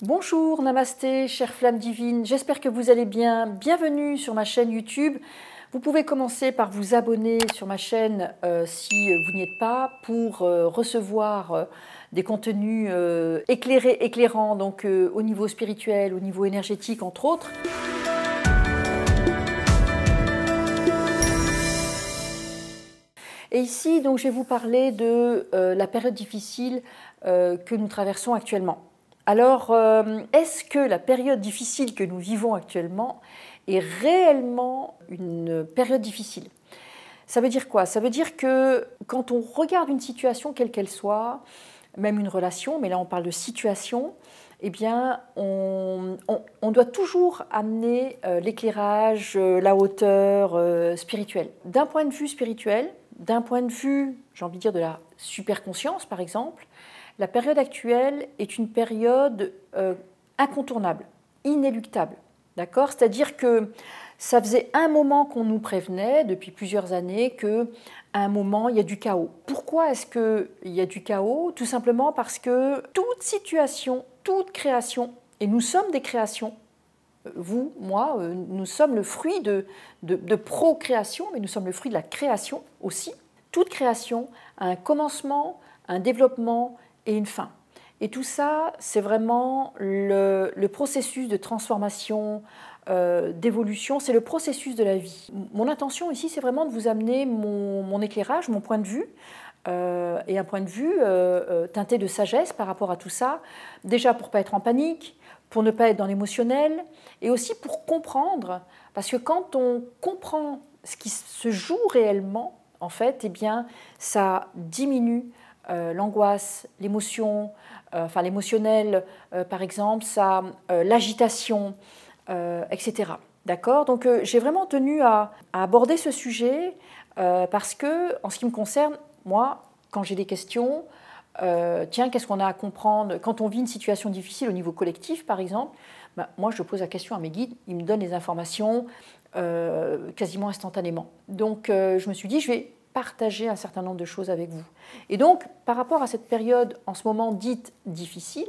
Bonjour, namasté, chère flamme divine, j'espère que vous allez bien. Bienvenue sur ma chaîne YouTube. Vous pouvez commencer par vous abonner sur ma chaîne si vous n'y êtes pas pour recevoir des contenus éclairants donc, au niveau spirituel, au niveau énergétique entre autres. Et ici, donc, je vais vous parler de la période difficile que nous traversons actuellement. Alors, est-ce que la période difficile que nous vivons actuellement est réellement une période difficile? Ça veut dire quoi? Ça veut dire que quand on regarde une situation quelle qu'elle soit, même une relation, mais là on parle de situation, eh bien on doit toujours amener l'éclairage, la hauteur spirituelle. D'un point de vue spirituel, d'un point de vue, j'ai envie de dire, de la superconscience par exemple, la période actuelle est une période incontournable, inéluctable. D'accord? C'est-à-dire que ça faisait un moment qu'on nous prévenait, depuis plusieurs années, qu'à un moment, il y a du chaos. Pourquoi est-ce qu'il y a du chaos? Tout simplement parce que toute situation, toute création, et nous sommes des créations, vous, moi, nous sommes le fruit de procréation, mais nous sommes le fruit de la création aussi. Toute création a un commencement, un développement et une fin. Et tout ça, c'est vraiment le processus de transformation, d'évolution, c'est le processus de la vie. Mon intention ici, c'est vraiment de vous amener mon éclairage, mon point de vue, et un point de vue teinté de sagesse par rapport à tout ça, déjà pour ne pas être en panique, pour ne pas être dans l'émotionnel, et aussi pour comprendre, parce que quand on comprend ce qui se joue réellement, en fait, eh bien, ça diminue l'angoisse, l'émotion, enfin l'émotionnel, par exemple, ça, l'agitation, etc. D'accord? Donc j'ai vraiment tenu à aborder ce sujet parce que, en ce qui me concerne, moi, quand j'ai des questions, tiens, qu'est-ce qu'on a à comprendre? Quand on vit une situation difficile au niveau collectif, par exemple, ben, moi je pose la question à mes guides, ils me donnent les informations quasiment instantanément. Donc je me suis dit, je vais partager un certain nombre de choses avec vous. Et donc, par rapport à cette période en ce moment dite difficile,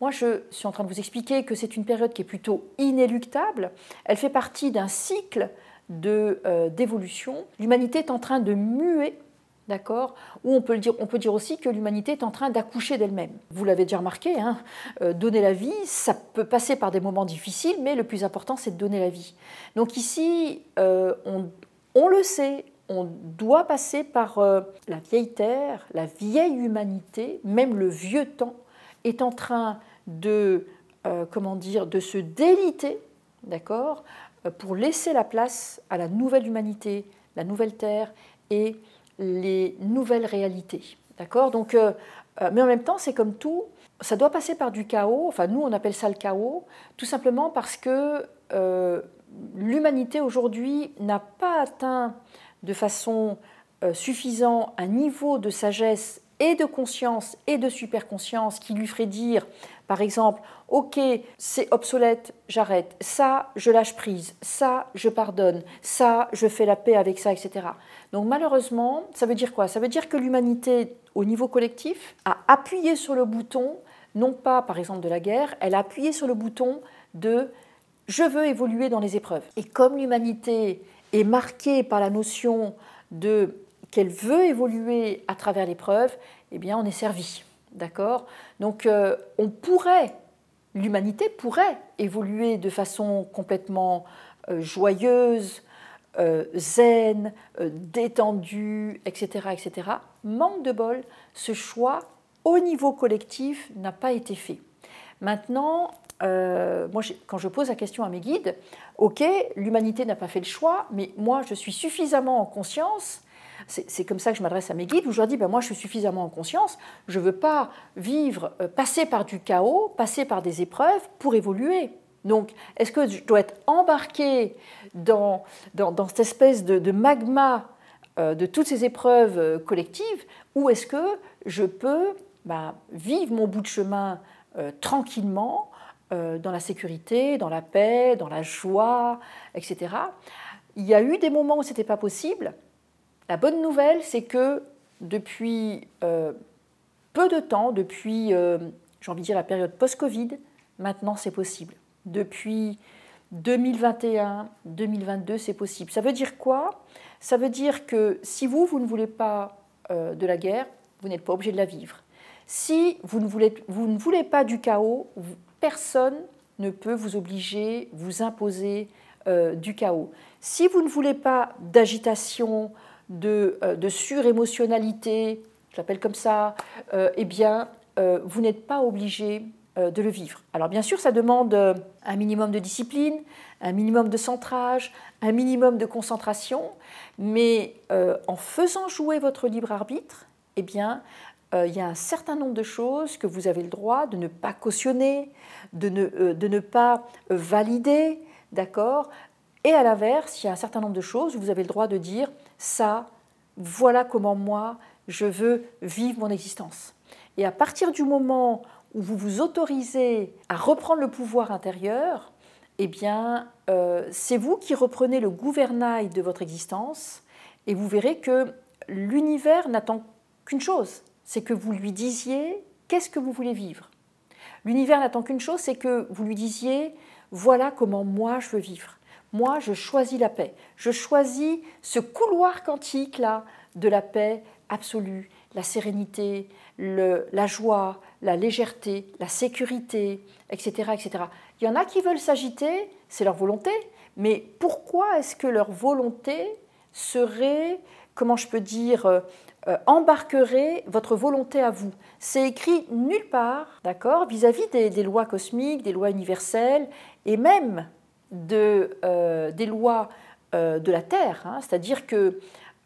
moi je suis en train de vous expliquer que c'est une période qui est plutôt inéluctable. Elle fait partie d'un cycle d'évolution. L'humanité est en train de muer, d'accord? Ou on peut dire aussi que l'humanité est en train d'accoucher d'elle-même. Vous l'avez déjà remarqué, hein, donner la vie, ça peut passer par des moments difficiles, mais le plus important, c'est de donner la vie. Donc ici, on le sait, on doit passer par la vieille terre, la vieille humanité, même le vieux temps est en train de, de se déliter, d'accord, pour laisser la place à la nouvelle humanité, la nouvelle terre et les nouvelles réalités, d'accord. Donc, mais en même temps, c'est comme tout, ça doit passer par du chaos. Enfin, nous, on appelle ça le chaos, tout simplement parce que l'humanité aujourd'hui n'a pas atteint de façon suffisante un niveau de sagesse et de conscience et de superconscience qui lui ferait dire, par exemple, ok, c'est obsolète, j'arrête, ça, je lâche prise, ça, je pardonne, ça, je fais la paix avec ça, etc. Donc malheureusement, ça veut dire quoi? Ça veut dire que l'humanité, au niveau collectif, a appuyé sur le bouton, non pas par exemple de la guerre, elle a appuyé sur le bouton de « je veux évoluer dans les épreuves ». Et comme l'humanité est marquée par la notion de qu'elle veut évoluer à travers l'épreuve, eh bien on est servi, d'accord? Donc l'humanité pourrait évoluer de façon complètement joyeuse, zen, détendue, etc., etc. Manque de bol, ce choix au niveau collectif n'a pas été fait. Maintenant, moi, quand je pose la question à mes guides, ok, l'humanité n'a pas fait le choix, mais moi, je suis suffisamment en conscience, c'est comme ça que je m'adresse à mes guides, où je leur dis, ben, moi, je suis suffisamment en conscience, je ne veux pas vivre, passer par du chaos, passer par des épreuves pour évoluer. Donc, est-ce que je dois être embarqué dans cette espèce de magma de toutes ces épreuves collectives, ou est-ce que je peux vivre mon bout de chemin tranquillement, dans la sécurité, dans la paix, dans la joie, etc. Il y a eu des moments où ce n'était pas possible. La bonne nouvelle, c'est que depuis peu de temps, depuis, j'ai envie de dire, la période post-Covid, maintenant c'est possible. Depuis 2021, 2022, c'est possible. Ça veut dire quoi? Ça veut dire que si vous ne voulez pas de la guerre, vous n'êtes pas obligé de la vivre. Si vous ne voulez pas du chaos, personne ne peut vous obliger, vous imposer du chaos. Si vous ne voulez pas d'agitation, de surémotionnalité, je l'appelle comme ça, eh bien, vous n'êtes pas obligé de le vivre. Alors bien sûr, ça demande un minimum de discipline, un minimum de centrage, un minimum de concentration, mais en faisant jouer votre libre arbitre, eh bien, il y a un certain nombre de choses que vous avez le droit de ne pas cautionner, de ne pas valider, d'accord? Et à l'inverse, il y a un certain nombre de choses où vous avez le droit de dire ça, voilà comment moi je veux vivre mon existence. Et à partir du moment où vous vous autorisez à reprendre le pouvoir intérieur, eh bien, c'est vous qui reprenez le gouvernail de votre existence et vous verrez que l'univers n'attend qu'une chose, c'est que vous lui disiez qu'est-ce que vous voulez vivre. L'univers n'attend qu'une chose, c'est que vous lui disiez voilà comment moi je veux vivre. Moi, je choisis la paix. Je choisis ce couloir quantique-là de la paix absolue, la sérénité, la joie, la légèreté, la sécurité, etc., etc. Il y en a qui veulent s'agiter, c'est leur volonté, mais pourquoi est-ce que leur volonté serait, comment je peux dire, embarquerait votre volonté à vous? C'est écrit nulle part, d'accord, vis-à-vis des lois cosmiques, des lois universelles, et même des lois de la Terre, hein, c'est-à-dire que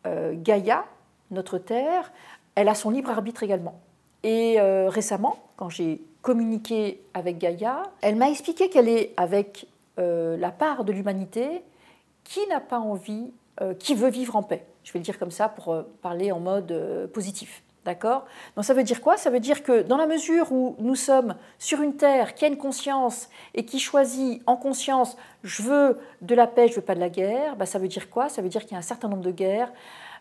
Gaïa, notre Terre, elle a son libre arbitre également. Et récemment, quand j'ai communiqué avec Gaïa, elle m'a expliqué qu'elle est avec la part de l'humanité qui n'a pas envie, qui veut vivre en paix. Je vais le dire comme ça pour parler en mode positif. D'accord? Donc ça veut dire quoi? Ça veut dire que dans la mesure où nous sommes sur une terre qui a une conscience et qui choisit en conscience je veux de la paix, je ne veux pas de la guerre, ben ça veut dire quoi? Ça veut dire qu'il y a un certain nombre de guerres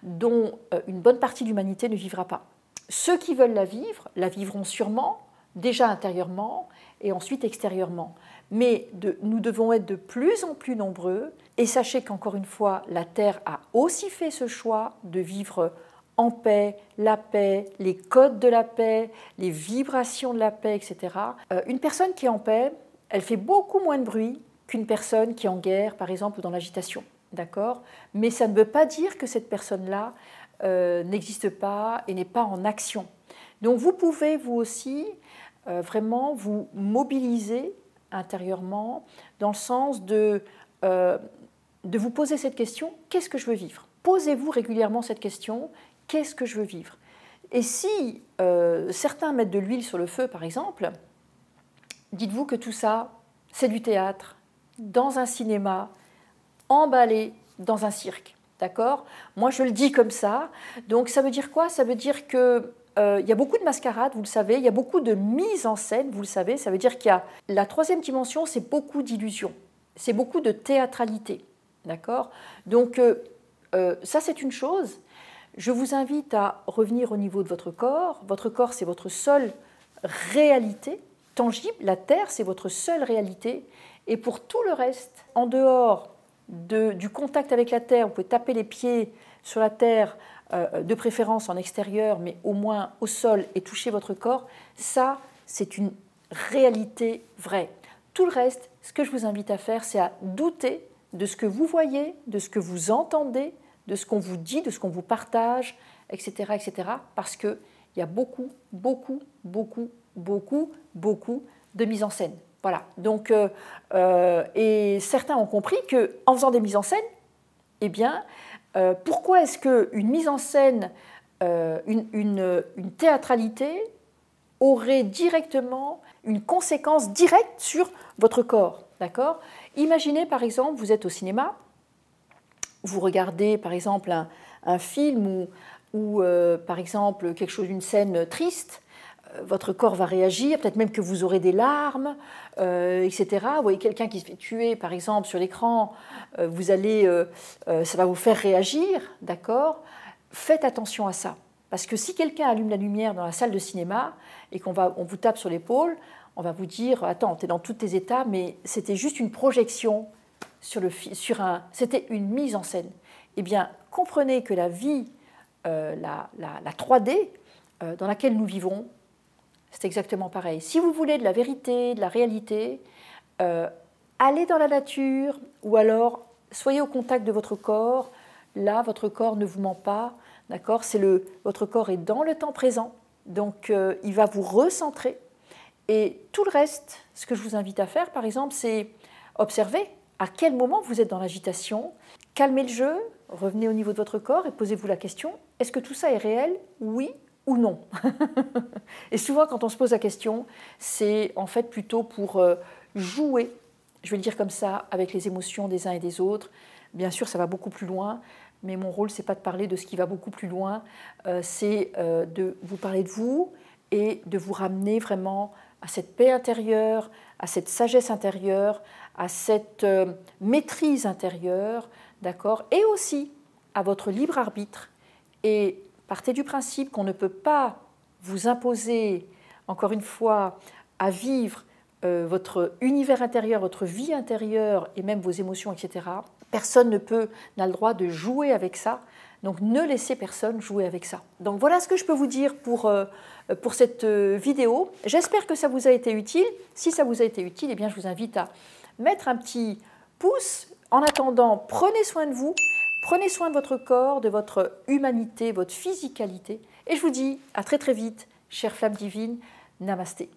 dont une bonne partie de l'humanité ne vivra pas. Ceux qui veulent la vivront sûrement, déjà intérieurement et ensuite extérieurement. Mais nous devons être de plus en plus nombreux et sachez qu'encore une fois, la Terre a aussi fait ce choix de vivre en paix, la paix, les codes de la paix, les vibrations de la paix, etc. Une personne qui est en paix, elle fait beaucoup moins de bruit qu'une personne qui est en guerre, par exemple, ou dans l'agitation. D'accord? Mais ça ne veut pas dire que cette personne-là n'existe pas et n'est pas en action. Donc vous pouvez, vous aussi, vraiment vous mobiliser intérieurement dans le sens de vous poser cette question, qu'est-ce que je veux vivre? Posez-vous régulièrement cette question, qu'est-ce que je veux vivre? Et si certains mettent de l'huile sur le feu, par exemple, dites-vous que tout ça, c'est du théâtre, dans un cinéma, emballé dans un cirque. D'accord? Moi, je le dis comme ça. Donc, ça veut dire quoi? Ça veut dire que il y a beaucoup de mascarade, vous le savez, il y a beaucoup de mise en scène, vous le savez. Ça veut dire qu'il y a la troisième dimension, c'est beaucoup d'illusions, c'est beaucoup de théâtralité. D'accord? Donc, ça, c'est une chose. Je vous invite à revenir au niveau de votre corps. Votre corps, c'est votre seule réalité tangible. La Terre, c'est votre seule réalité. Et pour tout le reste, en dehors du contact avec la Terre, vous pouvez taper les pieds sur la Terre, de préférence en extérieur, mais au moins au sol, et toucher votre corps, ça, c'est une réalité vraie. Tout le reste, ce que je vous invite à faire, c'est à douter de ce que vous voyez, de ce que vous entendez, de ce qu'on vous dit, de ce qu'on vous partage, etc., etc., parce qu'il y a beaucoup, beaucoup, beaucoup, beaucoup, beaucoup de mise en scène. Voilà. Donc, et certains ont compris qu'en faisant des mises en scène, eh bien, pourquoi est-ce qu'une mise en scène, une théâtralité aurait directement une conséquence directe sur votre corps, d'accord? Imaginez par exemple, vous êtes au cinéma, vous regardez par exemple un film ou par exemple quelque chose, une scène triste, votre corps va réagir, peut-être même que vous aurez des larmes, etc. Vous voyez quelqu'un qui se fait tuer, par exemple, sur l'écran, ça va vous faire réagir, d'accord? Faites attention à ça. Parce que si quelqu'un allume la lumière dans la salle de cinéma et on vous tape sur l'épaule, on va vous dire, attends, tu es dans tous tes états, mais c'était juste une projection c'était une mise en scène. Eh bien, comprenez que la vie, la 3D dans laquelle nous vivons, c'est exactement pareil. Si vous voulez de la vérité, de la réalité, allez dans la nature ou alors soyez au contact de votre corps. Là, votre corps ne vous ment pas, d'accord ? Votre corps est dans le temps présent, donc il va vous recentrer. Et tout le reste, ce que je vous invite à faire, par exemple, c'est observer à quel moment vous êtes dans l'agitation, calmez le jeu, revenez au niveau de votre corps et posez-vous la question, est-ce que tout ça est réel, oui ou non? Et souvent, quand on se pose la question, c'est en fait plutôt pour jouer, je vais le dire comme ça, avec les émotions des uns et des autres. Bien sûr, ça va beaucoup plus loin, mais mon rôle, ce n'est pas de parler de ce qui va beaucoup plus loin, c'est de vous parler de vous et de vous ramener vraiment à cette paix intérieure, à cette sagesse intérieure, à cette maîtrise intérieure, d'accord, et aussi à votre libre arbitre. Et partez du principe qu'on ne peut pas vous imposer, encore une fois, à vivre votre univers intérieur, votre vie intérieure et même vos émotions, etc. Personne n'a le droit de jouer avec ça. Donc ne laissez personne jouer avec ça. Donc voilà ce que je peux vous dire pour cette vidéo. J'espère que ça vous a été utile. Si ça vous a été utile, eh bien, je vous invite à mettre un petit pouce. En attendant, prenez soin de vous, prenez soin de votre corps, de votre humanité, votre physicalité. Et je vous dis à très très vite, chère flamme divine, namasté.